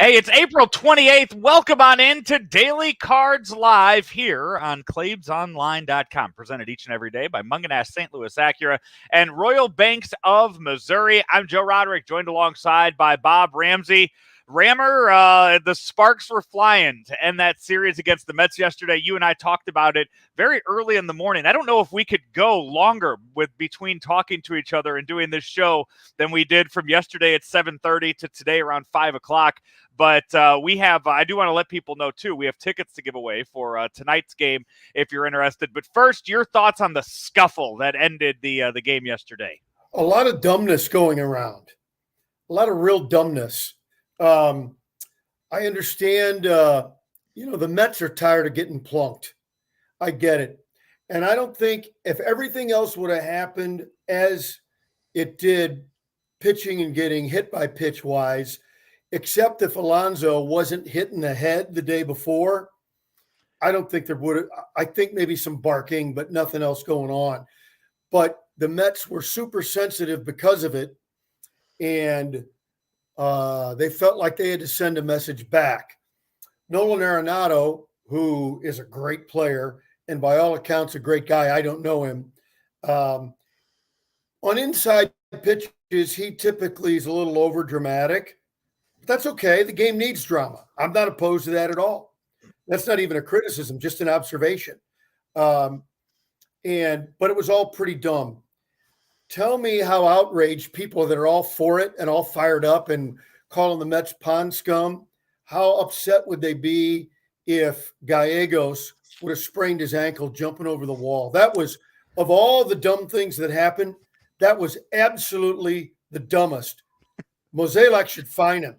Hey, it's April 28th. Welcome on in to Daily Cards Live here on ClaibsOnline.com. Presented each and every day by Munganash St. Louis Acura and Royal Banks of Missouri. I'm Joe Roderick, joined alongside by Bob Ramsey. Rammer, the sparks were flying to end that series against the Mets yesterday. You and I talked about it very early in the morning. I don't know if we could go longer between talking to each other and doing this show than we did from yesterday at 7:30 to today around 5 o'clock. But we have, I do want to let people know, too, we have tickets to give away for tonight's game if you're interested. But first, your thoughts on the scuffle that ended the game yesterday. A lot of dumbness going around, a lot of real dumbness. I understand, the Mets are tired of getting plunked. I get it. And I don't think if everything else would have happened as it did, pitching and getting hit by pitch wise, except if Alonso wasn't hit in the head the day before, I don't think there would have. I think maybe some barking, but nothing else going on. But the Mets were super sensitive because of it. And they felt like they had to send a message back. Nolan Arenado, who is a great player and by all accounts a great guy, I don't know him. On inside pitches, he typically is a little over dramatic. But that's okay. The game needs drama. I'm not opposed to that at all. That's not even a criticism, just an observation. But it was all pretty dumb. Tell me how outraged people that are all for it and all fired up and calling the Mets pond scum, how upset would they be if Gallegos would have sprained his ankle jumping over the wall? That was, of all the dumb things that happened, that was absolutely the dumbest. Mozeliak should fine him.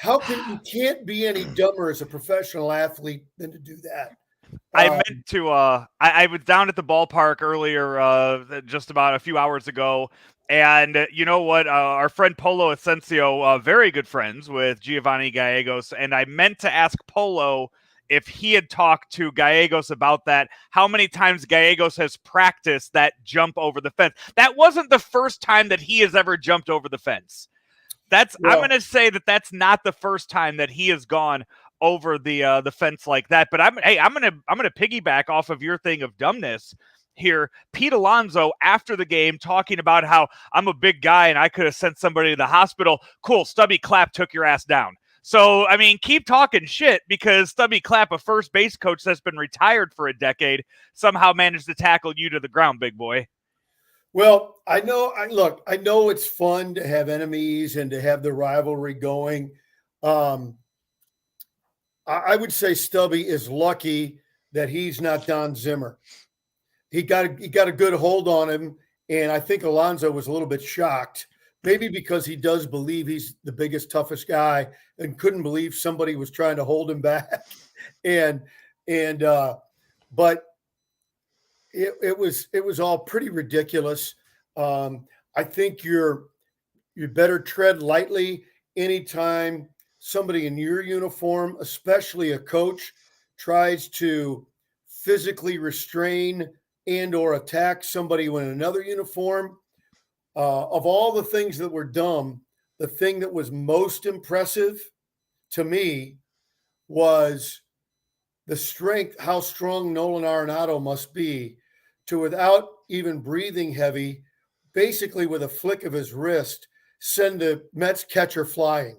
You can't be any dumber as a professional athlete than to do that. I meant to, I was down at the ballpark earlier, just about a few hours ago. And you know what? Our friend Polo Asensio, very good friends with Giovanni Gallegos. And I meant to ask Polo if he had talked to Gallegos about that, how many times Gallegos has practiced that jump over the fence. That wasn't the first time that he has ever jumped over the fence. I'm going to say that that's not the first time that he has gone over the fence like that. But I'm gonna piggyback off of your thing of dumbness here. Pete Alonso after the game talking about how I'm a big guy and I could have sent somebody to the hospital. Cool, Stubby Clapp took your ass down. So I mean, keep talking shit because Stubby Clapp, a first base coach that's been retired for a decade, somehow managed to tackle you to the ground, big boy. Well, I know it's fun to have enemies and to have the rivalry going. I would say Stubby is lucky that he's not Don Zimmer. He got a good hold on him, and I think Alonso was a little bit shocked, maybe because he does believe he's the biggest, toughest guy, and couldn't believe somebody was trying to hold him back. But it was all pretty ridiculous. I think you better tread lightly anytime somebody in your uniform, especially a coach, tries to physically restrain and or attack somebody in another uniform. Of all the things that were dumb, the thing that was most impressive to me was the strength, how strong Nolan Arenado must be to, without even breathing heavy, basically with a flick of his wrist, send the Mets catcher flying.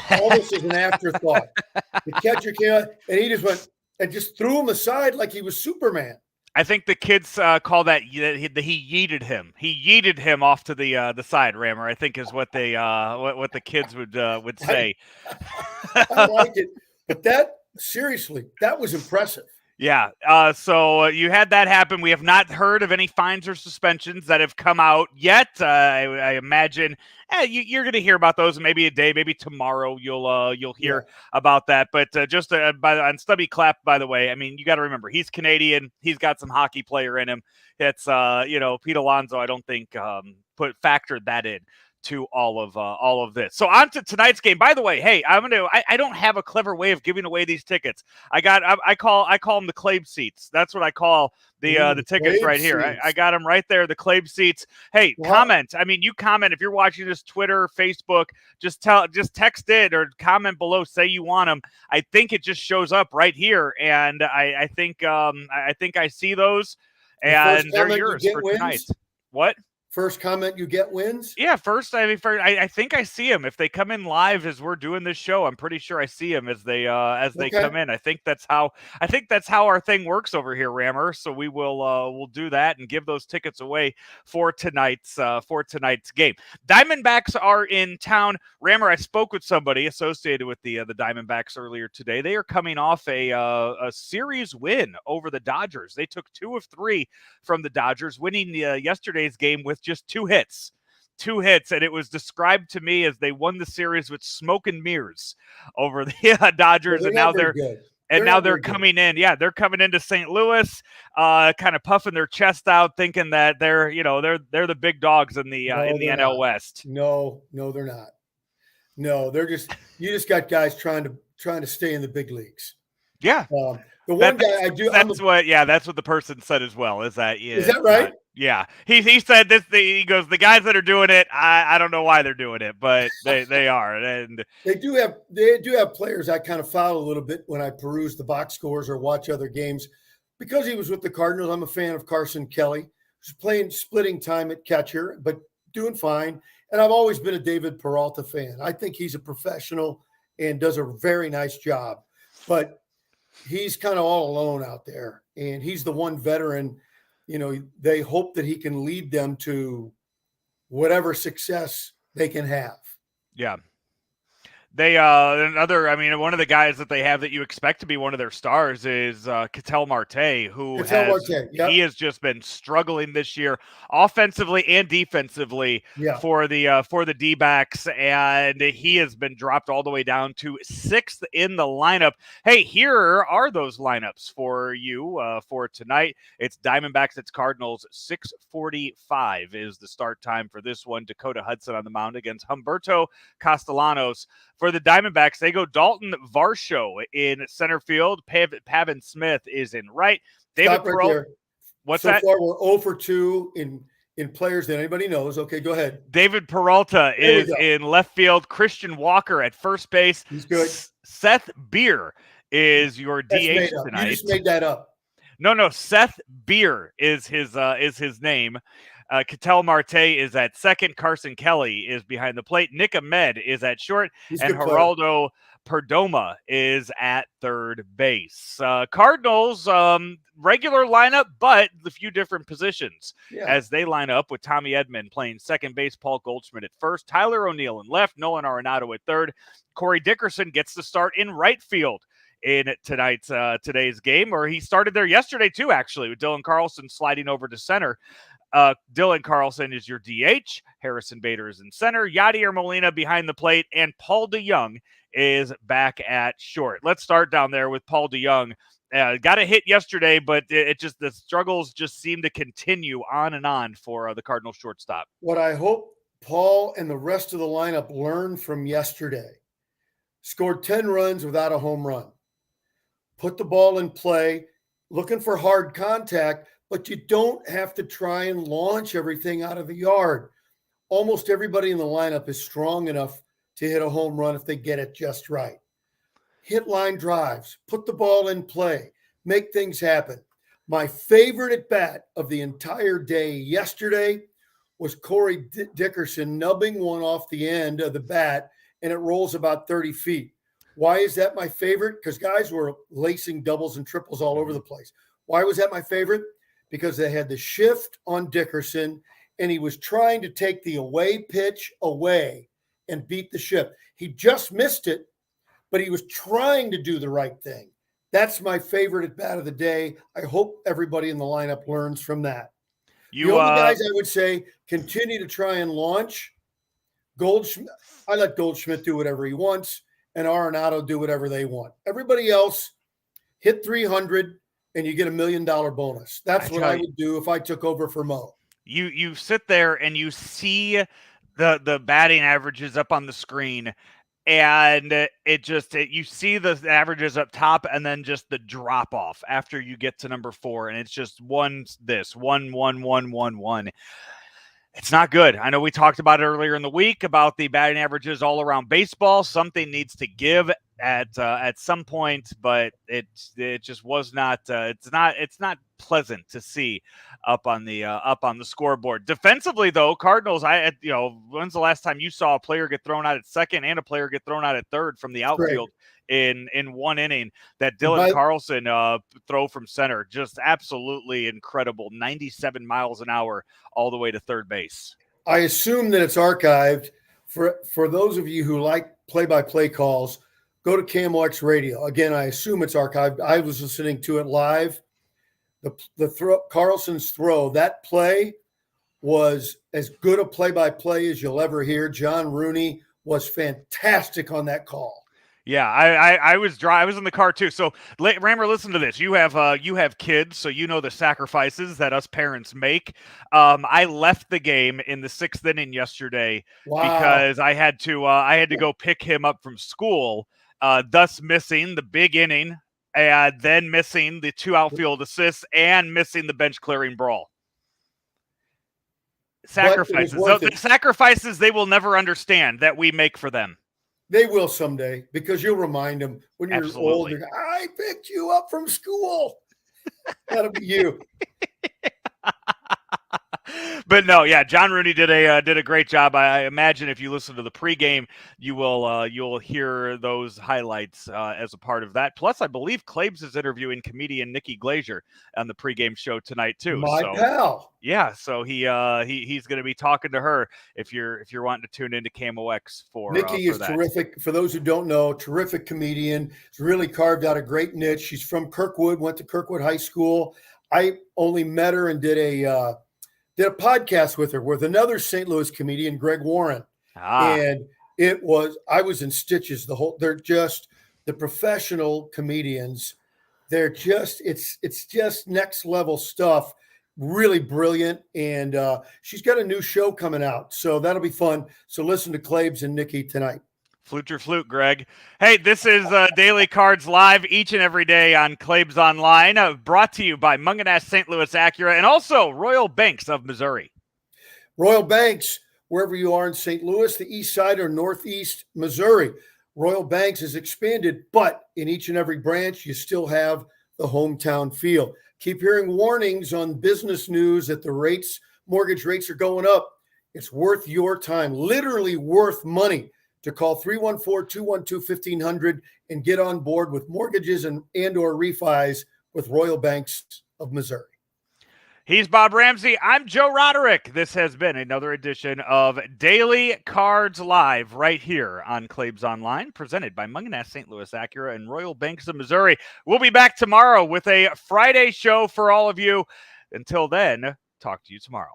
All this is an afterthought. The catcher came out, and he just went and just threw him aside like he was Superman. I think the kids call that he yeeted him. He yeeted him off to the side, Rammer, I think is what they what the kids would say. I like it, but that was impressive. Yeah. So you had that happen. We have not heard of any fines or suspensions that have come out yet. I imagine you're going to hear about those maybe a day, maybe tomorrow. You'll hear about that. But just on Stubby Clapp, by the way, I mean, you got to remember he's Canadian. He's got some hockey player in him. It's Pete Alonso. I don't think factored that in. to all of this. So on to tonight's game. By the way, hey, I don't have a clever way of giving away these tickets. I call them the Clabe seats. That's what I call the tickets right here. I got them right there, the Clabe seats. Hey, comment. I mean, you comment if you're watching this Twitter, Facebook. Just text it or comment below. Say you want them. I think it just shows up right here, and I think I see those, and they're yours for tonight. What? First comment you get wins? Yeah, first. I mean, I think I see them if they come in live as we're doing this show. I'm pretty sure I see them as they come in. I think that's how our thing works over here, Rammer. So we'll do that and give those tickets away for tonight's game. Diamondbacks are in town. Rammer, I spoke with somebody associated with the Diamondbacks earlier today. They are coming off a series win over the Dodgers. They took 2 of 3 from the Dodgers, winning yesterday's game with just 2 hits, and it was described to me as they won the series with smoke and mirrors over the Dodgers, well, and now they're coming in. Yeah, they're coming into St. Louis, kind of puffing their chest out, thinking that they're the big dogs in the NL West. No, they're not. No, they're you just got guys trying to stay in the big leagues. Yeah. The one guy I do. That's what the person said as well. Is that right? Yeah. He said this. He goes, the guys that are doing it, I don't know why they're doing it, but they are, and they do have players I kind of follow a little bit when I peruse the box scores or watch other games. Because he was with the Cardinals, I'm a fan of Carson Kelly, who's splitting time at catcher, but doing fine. And I've always been a David Peralta fan. I think he's a professional and does a very nice job. But he's kind of all alone out there, and he's the one veteran. They hope that he can lead them to whatever success they can have. Yeah. They one of the guys that they have that you expect to be one of their stars is Ketel Marte, he has just been struggling this year, offensively and defensively for the D-backs, and he has been dropped all the way down to 6th in the lineup. Hey, here are those lineups for you for tonight. It's Diamondbacks, it's Cardinals. 6:45 is the start time for this one. Dakota Hudson on the mound against Humberto Castellanos. For the Diamondbacks, they go Dalton Varsho in center field. Pavin Smith is in right. David Peralta. What's that? So far, we're 0 for 2 in players that anybody knows. Okay, go ahead. David Peralta is in left field. Christian Walker at first base. He's good. Seth Beer is your DH tonight. You just made that up. No. Seth Beer is his name. Ketel Marte is at second. Carson Kelly is behind the plate. Nick Ahmed is at short. And Geraldo Perdomo is at third base. Cardinals, regular lineup, but a few different positions as they line up with Tommy Edman playing second base, Paul Goldschmidt at first, Tyler O'Neill in left, Nolan Arenado at third. Corey Dickerson gets the start in right field in today's game, or he started there yesterday too, actually, with Dylan Carlson sliding over to center. Dylan Carlson is your DH. Harrison Bader is in center. Yadier Molina behind the plate. And Paul DeJong is back at short. Let's start down there with Paul DeJong. Got a hit yesterday, but the struggles just seem to continue on and on for the Cardinals shortstop. What I hope Paul and the rest of the lineup learned from yesterday, scored 10 runs without a home run. Put the ball in play, looking for hard contact, but you don't have to try and launch everything out of the yard. Almost everybody in the lineup is strong enough to hit a home run if they get it just right. Hit line drives, put the ball in play, make things happen. My favorite at bat of the entire day yesterday was Corey Dickerson nubbing one off the end of the bat, and it rolls about 30 feet. Why is that my favorite? Because guys were lacing doubles and triples all over the place. Why was that my favorite? Because they had the shift on Dickerson, and he was trying to take the away pitch away and beat the shift. He just missed it, but he was trying to do the right thing. That's my favorite at bat of the day. I hope everybody in the lineup learns from that. The only guys I would say continue to try and launch. Goldschmidt, I let Goldschmidt do whatever he wants, and Arenado do whatever they want. Everybody else, hit 300, and you get $1 million bonus. That's what I would do if I took over for Mo. You sit there and you see the batting averages up on the screen, and you see the averages up top, and then just the drop off after you get to number 4, and it's just one, 1. It's not good. I know we talked about it earlier in the week about the batting averages all around baseball. Something needs to give at some point, but it just was not. It's not pleasant to see up on the scoreboard. Defensively, though, Cardinals. When's the last time you saw a player get thrown out at second and a player get thrown out at third from the outfield in one inning? That Dylan Carlson throw from center, just absolutely incredible. 97 miles an hour all the way to third base. I assume that it's archived. For those of you who like play-by-play calls, go to KMOX Radio. Again, I assume it's archived. I was listening to it live. Carlson's throw, that play was as good a play-by-play as you'll ever hear. John Rooney was fantastic on that call. Yeah, I was in the car too. So Rammer, listen to this. You have kids, so you know the sacrifices that us parents make. I left the game in the 6th inning yesterday because I had to go pick him up from school, thus missing the big inning, and then missing the 2 outfield assists and missing the bench clearing brawl. Sacrifices. The sacrifices they will never understand that we make for them. They will someday, because you'll remind them when you're older. I picked you up from school. That'll be you. But no, yeah, John Rooney did a great job. I imagine if you listen to the pregame, you'll hear those highlights as a part of that. Plus, I believe Claibs is interviewing comedian Nikki Glazier on the pregame show tonight too. My pal. Yeah, so he's going to be talking to her if you're wanting to tune into KMOX for Nikki is terrific. For those who don't know, terrific comedian. She's really carved out a great niche. She's from Kirkwood, went to Kirkwood High School. I only met her and did a podcast with her with another St. Louis comedian, Greg Warren. And I was in stitches. They're just the professional comedians. They're just, it's just next level stuff. Really brilliant. And she's got a new show coming out, so that'll be fun. So listen to Claibs and Nikki tonight. Flute your flute, Greg. Hey, this is Daily Cards Live each and every day on Claibs Online, brought to you by Munganast St. Louis Acura and also Royal Banks of Missouri. Royal Banks, wherever you are in St. Louis, the east side or northeast Missouri. Royal Banks has expanded, but in each and every branch, you still have the hometown feel. Keep hearing warnings on business news that the mortgage rates are going up. It's worth your time, literally worth money, to call 314-212-1500 and get on board with mortgages and or refis with Royal Banks of Missouri. He's Bob Ramsey. I'm Joe Roderick. This has been another edition of Daily Cards Live right here on Claibs Online, presented by Munganast St. Louis Acura and Royal Banks of Missouri. We'll be back tomorrow with a Friday show for all of you. Until then, talk to you tomorrow.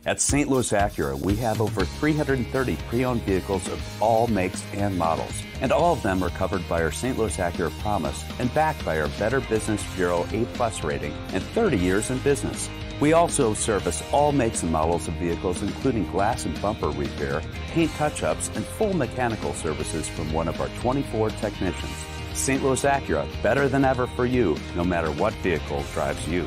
At St. Louis Acura, we have over 330 pre-owned vehicles of all makes and models. And all of them are covered by our St. Louis Acura Promise and backed by our Better Business Bureau A+ rating and 30 years in business. We also service all makes and models of vehicles, including glass and bumper repair, paint touch-ups, and full mechanical services from one of our 24 technicians. St. Louis Acura, better than ever for you, no matter what vehicle drives you.